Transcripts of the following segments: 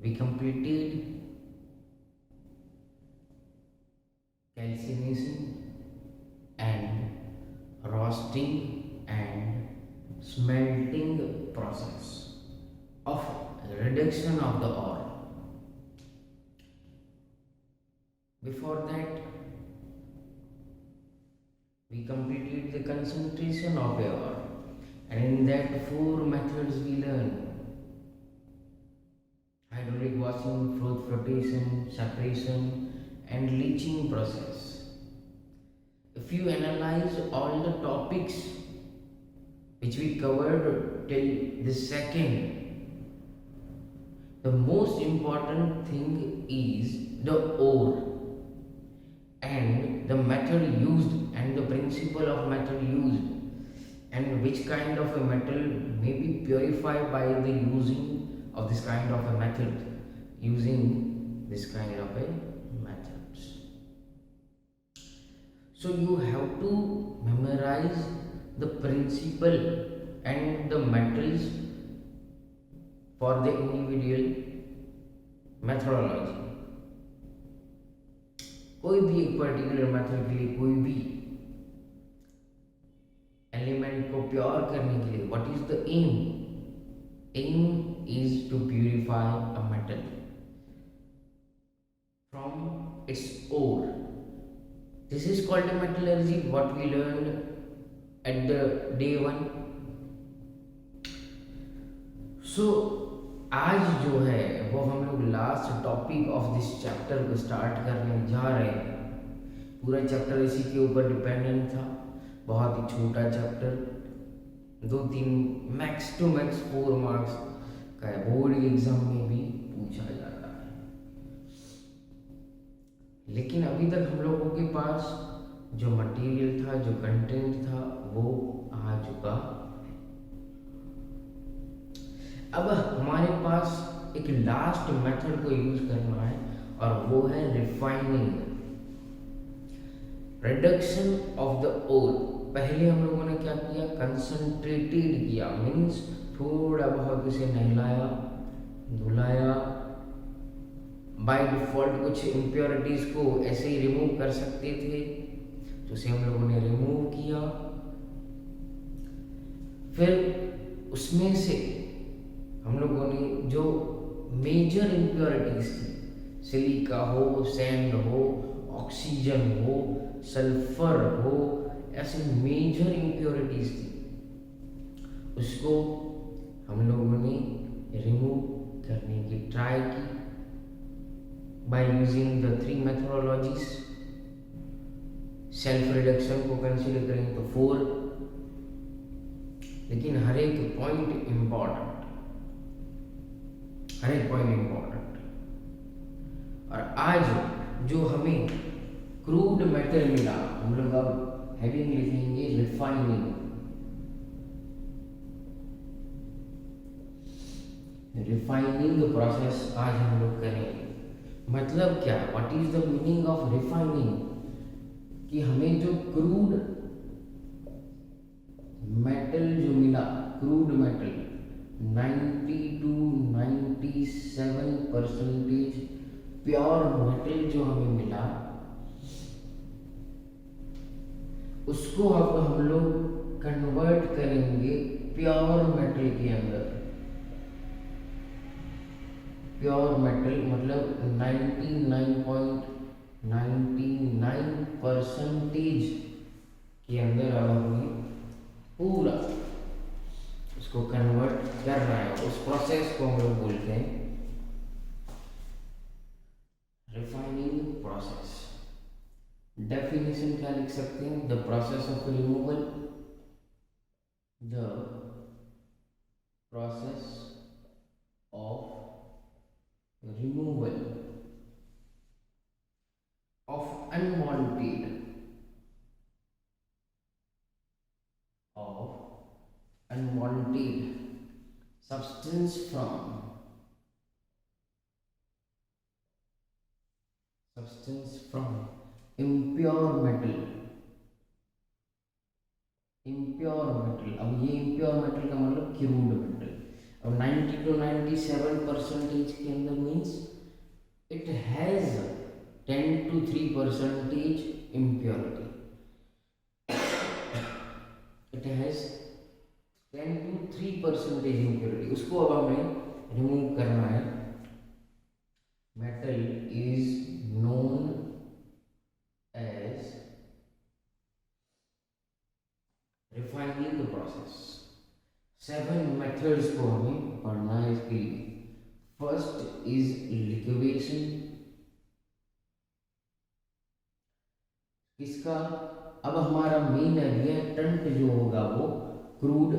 we completed calcination and roasting and smelting process of reduction of the ore. Before that, we completed the concentration of the ore, and in that four methods we learned: hydraulic washing, froth flotation, separation, and leaching process. If you analyze all the topics which we covered till this second, the most important thing is the ore and the method used and the principle of method used, and which kind of a metal may be purified by the using of this kind of a method, using this kind of a methods. So you have to memorize the principle and the metals for the individual methodology. कोई भी एक particular method के लिए कोई भी element को pure करने के लिए what is the aim is to purify a metal from its ore. This is called metallurgy, what we learned at the day one. So आज जो है वो हम लोग last topic of this chapter को स्टार्ट करने जा रहे हैं. पूरा चैप्टर इसी के ऊपर डिपेंडेंट था. बहुत ही छोटा chapter, 2-3 max to max 4 marks का बोर्ड एग्जाम में भी पूछा जाता है. लेकिन अभी तक हम लोगों के पास जो मटेरियल था, जो कंटेंट था, वो आ चुका. अब हमारे पास एक लास्ट मेथड को यूज करना है और वो है refining, reduction of the ore. पहले हम लोगों ने क्या किया, कंसंट्रेटेड किया, मीन्स थोड़ा बहुत उसे नहलाया धुलाया. बाय डिफॉल्ट कुछ इम्प्योरिटीज को ऐसे ही रिमूव कर सकते थे, तो उसे हम लोगों ने रिमूव किया. फिर उसमें से हम लोगों ने जो मेजर इम्प्योरिटीज थी, सिलिका हो, सैंड हो, ऑक्सीजन हो, सल्फर हो, ऐसे मेजर इम्प्योरिटीज थी, उसको हम लोगों ने रिमूव करने की ट्राई की by using the 3 methodologies. Self reduction को कंसीडर करें तो 4, लेकिन हर एक पॉइंट इंपॉर्टेंट. और आज जो हमें क्रूड मेटल मिला, हम लोग अब हेडिंग लिखेंगे रिफाइनिंग. रिफाइनिंग प्रोसेस आज हम लोग करेंगे. मतलब क्या, what is the meaning of refining, कि हमें जो क्रूड मेटल जो मिला, crude metal 90 to 97% pure metal जो हमें मिला, उसको अब हम लोग कन्वर्ट करेंगे प्योर मेटल के अंदर. प्योर मेटल मतलब 99.99% के अंदर अब हमें पूरा उसको कन्वर्ट कर रहा है. उस प्रोसेस को हम लोग बोलते हैं रिफाइनिंग प्रोसेस. डेफिनेशन क्या लिख सकते हैं, the process of removal, the process of removal of unwanted substance from impure metal. अब ये impure metal का मतलब क्रूड मेटल. अब 90 to 97% के अंदर means it has 10 to 3% impurity. It has 10 to 3% impurity. उसको अब हमें रिमूव करना है. Metal is known as refining the process. 7 methods को हमें पढ़ना है इसके लिए. First is liquidation. इसका अब हमारा मेन रिएक्टेंट जो होगा वो क्रूड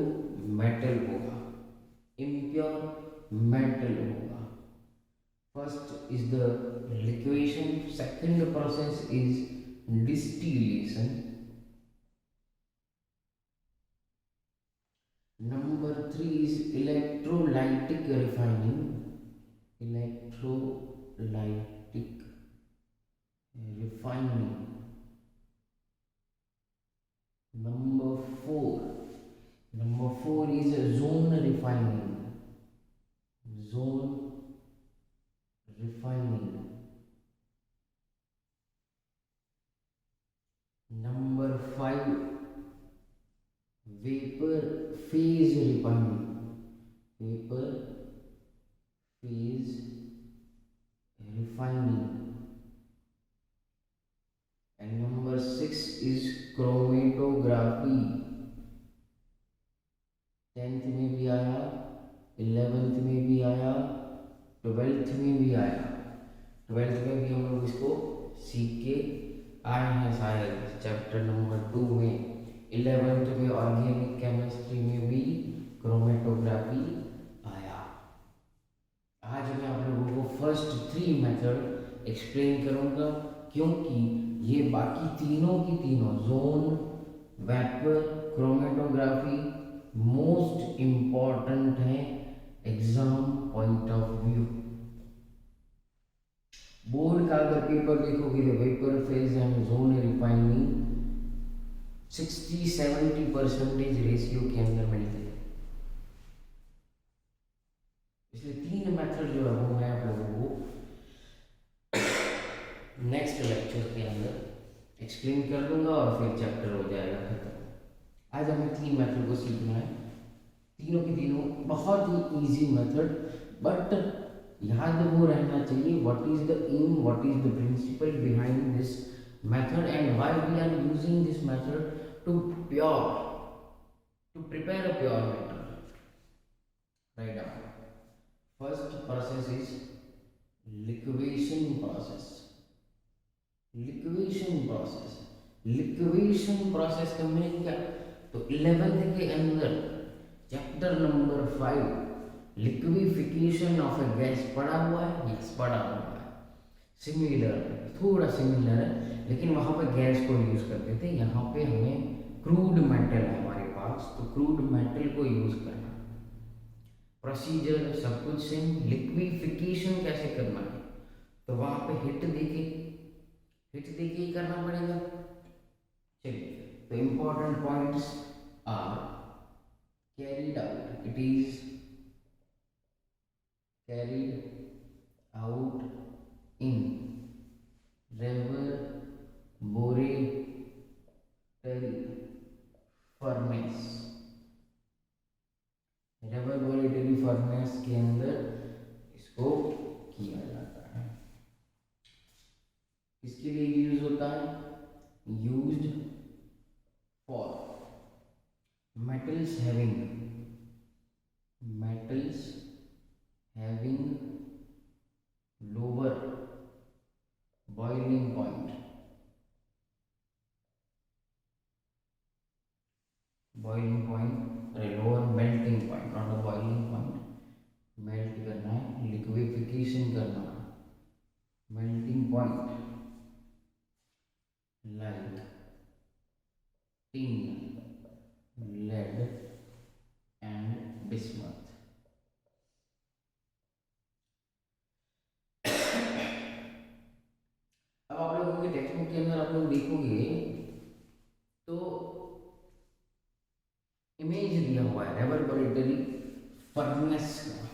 मेटल होगा, इम्प्योर मेटल होगा. First is the liquidation. Second process is distillation. Number 3 is electrolytic refining. Electrolytic refining. Number 4 is zone refining. Zone refining. Number 5 vapor phase refining. Vapor phase refining. And number 6 is chromatography. 10th में भी आया, 11th में भी आया, 12th में भी आया. 12th में भी हम लोग इसको सीख के आए हैं शायद चैप्टर नंबर 2 में. 11th में ऑर्गेनिक केमिस्ट्री में भी क्रोमेटोग्राफी आया. आज मैं आप लोगों को फर्स्ट 3 मेथड एक्सप्लेन करूंगा, क्योंकि ये बाकी तीनों की तीनों zone, vapour, chromatography most important है exam point of view. Board का अगर पेपर देखोगे तो vapour phase and zone refining 60-70% ratio के अंदर मिलते हैं. इसलिए 3 मेथड जो है वो मैं आप लोगों को नेक्स्ट लेक्चर के अंदर एक्सप्लेन कर दूंगा और फिर चैप्टर हो जाएगा खत्म. आज हमें 3 मेथड को सीखना है. तीनों के तीनों बहुत ही इजी मेथड, बट याद वो रहना चाहिए what is the aim, what is the principle behind this method and why we are using this method to prepare a pure metal. Right now, first process is liquidation process. Liquidation process का meaning क्या? तो 11th के अंदर chapter number 5 liquefaction of A gas पढ़ा हुआ है. Yes, पढ़ा हुआ है. सिमिलर, थोड़ा सिमिलर है, लेकिन वहाँ पे गैस को यूज़ करते थे. यहाँ पे हमें क्रूड मेटल है हमारे पास, तो क्रूड मेटल को यूज़ करना. प्रोसीजर सब कुछ सेम. लिक्विफिकेशन कैसे करना है? तो वहाँ पे हिट देके ही करना पड़ेगा. चलिए, तो important points are carried out. It is carried out in reverberatory furnace. Reverberatory furnace के अंदर इसको किया जाता है. इसके लिए यूज होता है, used for metals having lower boiling point. Lower melting point, not a boiling point. Melt करना है, लिक्विफिकेशन करना है. Melting point like tin, lead and bismuth. अब आप लोगों के टेक्स्ट बुक के अंदर आप लोग देखोगे तो इमेज दिया हुआ है रेवरबोरेटरी फर्नेस का।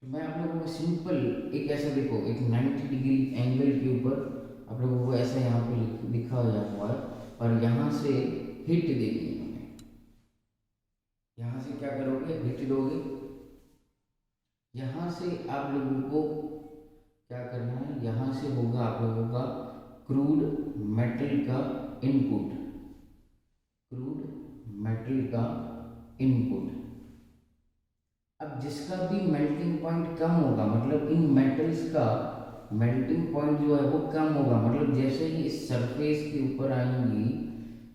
तो मैं आप लोगों को सिंपल एक ऐसा देखो, एक 90 डिग्री एंगल के ऊपर आप लोगों को ऐसा यहाँ पे लिखा हुआ है, और यहाँ से हिट देनी है हमें। यहाँ से क्या करोगे, हिट दोगे। यहाँ से आप लोगों को क्या करना है, यहाँ से होगा आप लोगों का क्रूड मेटल का इनपुट, क्रूड मेटल का इनपुट। अब जिसका भी मेल्टिंग पॉइंट कम होगा, मतलब इन मेटल्स का मेल्टिंग पॉइंट जो है वो कम होगा, मतलब जैसे ही इस सरफेस के ऊपर आएंगी,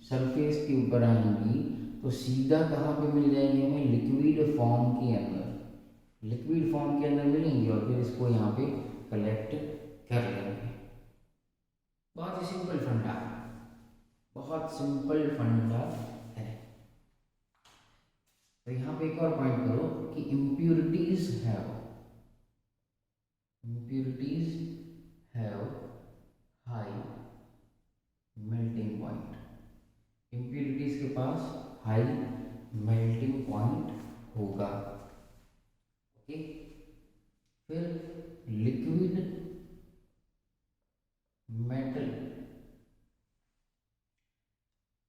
सरफेस के ऊपर आएंगी तो सीधा कहाँ पे मिल जाएंगे हमें, लिक्विड फॉर्म के अंदर, लिक्विड फॉर्म के अंदर मिलेंगी, और फिर इसको यहाँ पे कलेक्ट कर लेंगे। बहुत ही सिंपल फंडा, बहुत सिंपल फंडा है। तो यहाँ पे एक और पॉइंट करो कि impurities have high melting point, impurities के पास हाई मेल्टिंग पॉइंट होगा। ओके, फिर liquid metal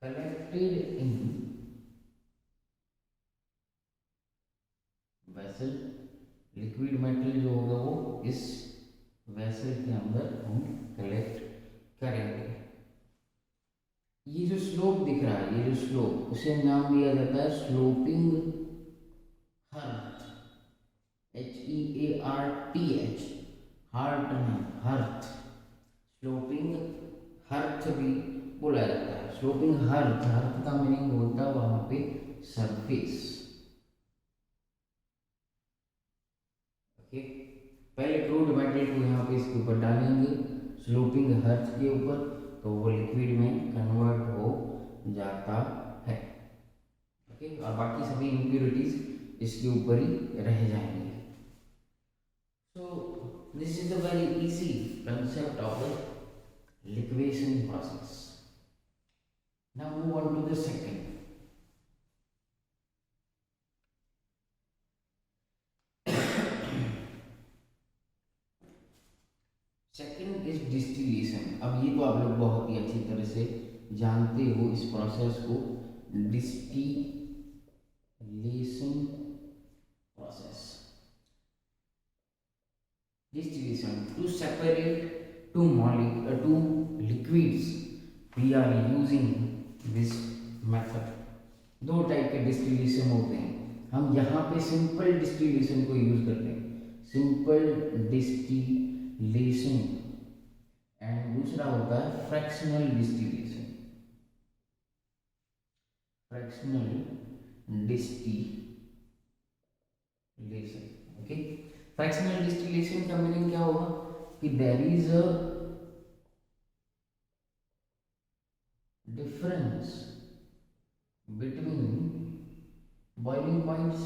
collected in vessel, liquid metal जो होगा वो इस वेसल के अंदर हम कलेक्ट करेंगे। ये जो स्लोप दिख रहा है, ये जो स्लोप, उसे नाम दिया जाता है स्लोपिंग हर्थ, HEARTH, हार्ट नहीं, हर्थ, स्लोपिंग हर्थ भी बोला जाता है। स्लोपिंग हर्थ, हर्थ का मीनिंग होता है वहां पे सरफेस। ओके, पहले क्रूड मेटल को यहाँ पे इसके ऊपर डालेंगे स्लोपिंग हर्थ के ऊपर, तो वो लिक्विड में कन्वर्ट हो जाता है। ओके, और बाकी सभी इम्प्योरिटीज इसके ऊपर ही रह जाएंगे। So this is a very easy concept of the liquation process. Now move on to the second. Second is distillation. अब ये तो आप लोग बहुत ही अच्छी तरह से जानते हो इस प्रोसेस को, distillation process. Distillation, to separate two liquids, we are using this method। दो टाइप के डिस्टिलेशन होते हैं, हम यहाँ पे सिंपल डिस्टिलेशन को यूज करते हैं, सिंपल डिस्टिलेशन, एंड दूसरा होता है fractional distillation, fractional distillation. Okay, fractional distillation का मीनिंग क्या होगा कि there is a difference between boiling points,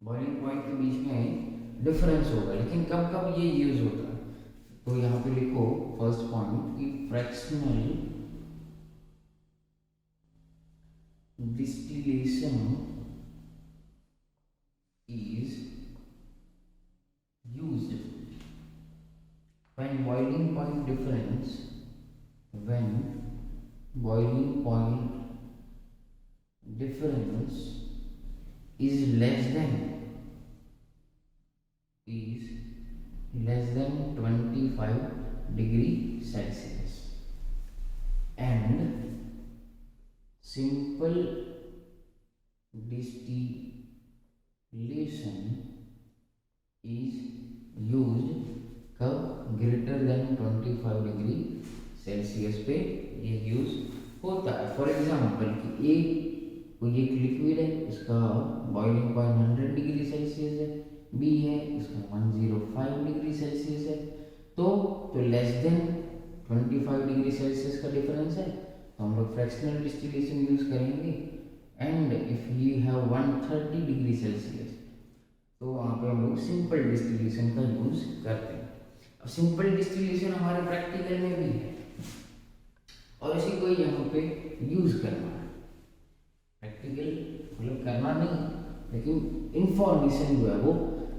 boiling point के बीच में डिफरेंस होगा। लेकिन कब कब ये यूज होता है, तो यहाँ पे लिखो फर्स्ट पॉइंट कि fractional distillation is used when boiling point difference, when boiling point difference is less than 25 degree Celsius, and simple distillation is used कब, ग्रेटर देन 25 डिग्री सेल्सियस पे ये यूज होता है। फॉर एग्जाम्पल कि कोई एक liquid है, इसका बॉइलिंग पॉइंट 100 डिग्री सेल्सियस है, बी है इसका 105 डिग्री सेल्सियस है, तो लेस देन 25 डिग्री सेल्सियस का डिफरेंस है, तो हम लोग फ्रैक्शनल डिस्टिलेशन यूज करेंगे। And if you have 130 degree Celsius, तो वहाँ पे हम लोग सिंपल डिस्टिलेशन का यूज करते हैं। अब सिंपल डिस्टिलेशन हमारे प्रैक्टिकल में भी है और इसी को यहाँ पे यूज करना है। प्रैक्टिकल मतलब करना नहीं, लेकिन इंफॉर्मेशन जो है वो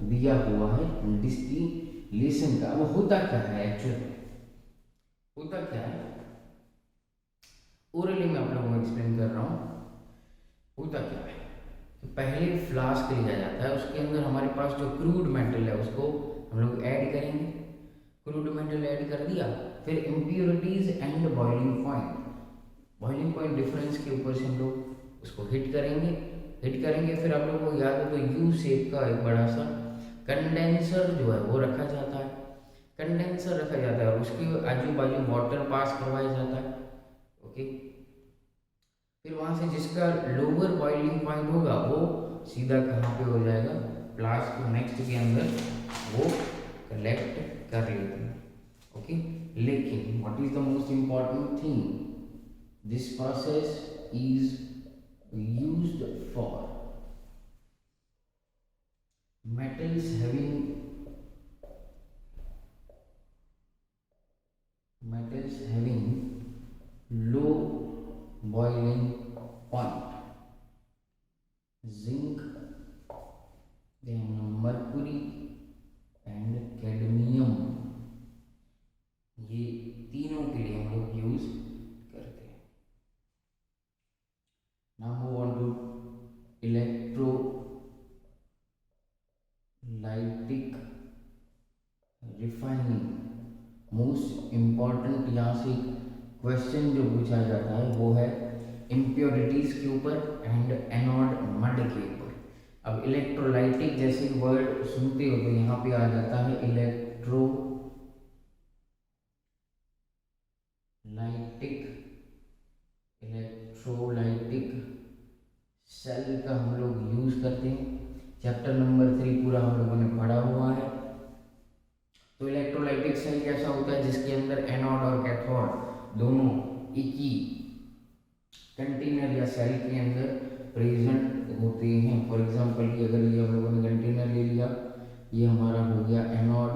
दिया हुआ है डिस्टिलेशन का। अब होता क्या है एक्चुअली, होता क्या है ओरली मैं आप लोगों को एक्सप्लेन कर रहा हूँ। होता क्या है तो पहले फ्लास्क लिया जाता है, उसके अंदर हमारे पास जो क्रूड मेटल है उसको हम लोग ऐड करेंगे। क्रूड मेटल ऐड कर दिया, फिर impurities and boiling point difference के ऊपर से हम लोग उसको हिट करेंगे। फिर आप लोगों को याद हो तो यू शेप का एक बड़ा सा कंडेंसर जो है वो रखा जाता है, और उसके आजू बाजू वाटर पास करवाया जाता है। ओके, फिर वहाँ से जिसका लोअर बॉइलिंग पॉइंट होगा वो सीधा कहाँ पे हो जाएगा, फ्लास्क नेक्स्ट के अंदर वो कलेक्ट कर लेते हैं। ओके, लेकिन what is the most important thing, this process is used for metals having low boiling point, zinc, then mercury and cadmium, ये तीनों के लिए हम लोग यूज करते हैं। Now move on to electrolytic refining. Most important यहाँ से क्वेश्चन जो पूछा जाता है वो है इम्प्योरिटीज के ऊपर एंड एनोड मड के ऊपर। अब इलेक्ट्रोलाइटिक जैसे वर्ड सुनते हो तो यहाँ पे आ जाता है इलेक्ट्रोलाइटिक सेल का हम लोग यूज करते हैं। चैप्टर नंबर 3 पूरा हम लोगों ने पढ़ा हुआ है। तो इलेक्ट्रोलाइटिक सेल कैसा होता है, जिसके अंदर एनोड और कैथोड दोनों एक ही कंटेनर या सेल के अंदर प्रेजेंट होते हैं। फॉर एग्जांपल कि अगर ये हम लोगों ने कंटेनर ले लिया, ये हमारा हो गया एनोड,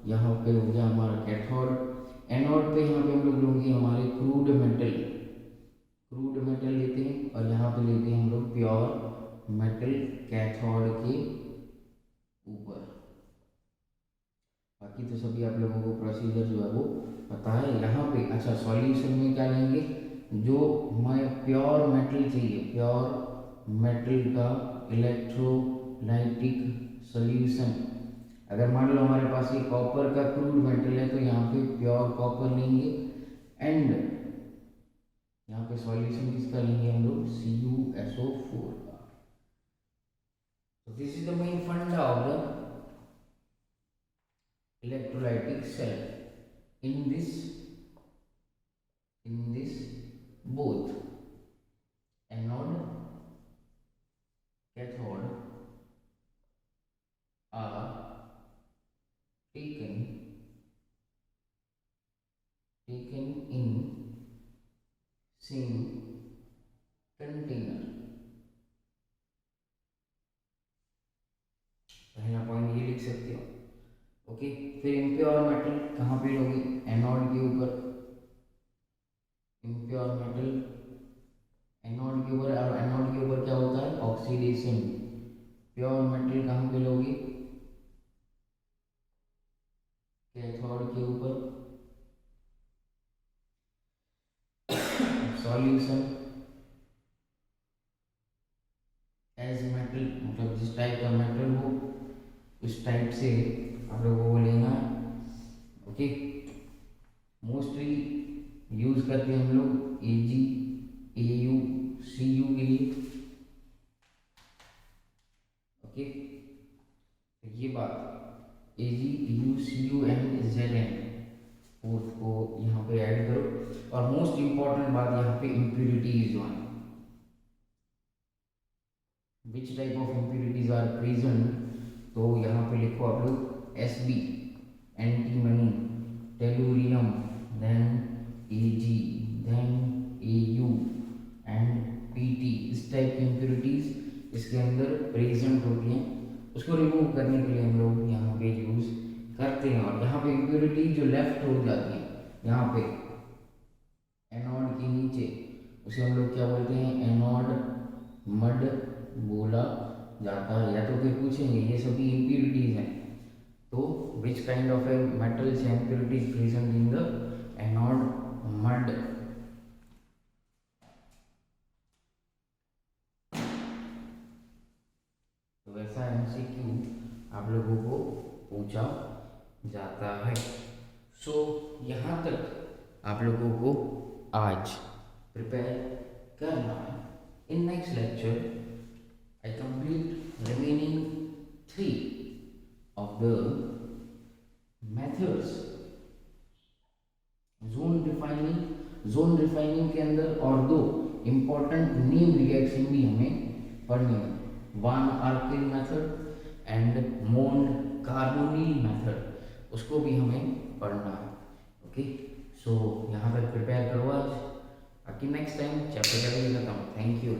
यहाँ पे हो गया हमारा कैथोड। एनोड पे यहाँ पे हम लोग लेंगे हमारे क्रूड मेटल लेते हैं, और यहाँ पे लेते हैं हम लोग प्योर मेटल कैथोड के ऊपर। बाकी तो सभी आप लोगों को प्रोसीजर जो है वो पता है। यहाँ पे अच्छा सॉल्यूशन में क्या लेंगे, जो हमारे प्योर मेटल चाहिए, प्योर मेटल का इलेक्ट्रोलाइटिक सॉल्यूशन। अगर मान लो हमारे पास ये कॉपर का क्रूड मेटल है तो यहाँ पे प्योर कॉपर लेंगे, एंड यहाँ पे सॉल्यूशन किसका लेंगे हम लोग, CuSO4 का। तो दिस इज द मेन फंडा of the electrolytic cell. In this both anode cathode are taken in same container। पहला पॉइंट ये लिख सकते हो। ओके, फिर इम्प्योर मेटल कहाँ पे लोगे, एनोड के ऊपर। इम्प्योर मेटल एनोड के ऊपर, और एनोड के ऊपर क्या होता है, ऑक्सीडेशन। प्योर मेटल कहाँ पे लोगे, कैथोड के ऊपर। सॉल्यूशन एज मेटल, मतलब जिस टाइप का मेटल हो उस टाइप से आप लोगों को लेना है। ओके, मोस्टली यूज करते हैं हम लोग Ag, Au, Cu के लिए। ओके, तो ये बात Ag, Au, Cu and Zn fourth को यहाँ पे ऐड करो। और मोस्ट इंपॉर्टेंट बात यहाँ पे impurities one, which type of impurities are present. तो यहाँ पे लिखो आप लोग Sb antimony, tellurium, then Ag, then Au and Pt। इस टाइप की इम्प्यूरिटीज इसके अंदर प्रेजेंट होती हैं। उसको रिमूव करने के लिए हम लोग यहाँ पे यूज करते हैं। और यहाँ पे इम्प्यूरिटी जो लेफ्ट हो जाती है यहाँ पे एनोड के नीचे, उसे हम लोग क्या बोलते हैं, एनोड मड बोला जाता है, या तो फिर पूछेंगे ये सभी इम्प्योरिटीज हैं, तो which kind of A metals and impurities present in the anode mud. तो वैसा एमसीक्यू आप लोगों को पूछा जाता है। सो यहाँ तक आप लोगों को आज प्रिपेयर करना है। In next lecture I complete remaining 3 of the methods। Zone defining के अंदर और दो इम्पोर्टेंट नेम रिएक्शन भी हमें पढ़नी है, van Arkel method and Mond carbonyl method, उसको भी हमें पढ़ना है। ओके, सो यहाँ तक प्रिपेयर करो आज, बाकी नेक्स्ट टाइम चैप्टर करेंगे खत्म। Thank you.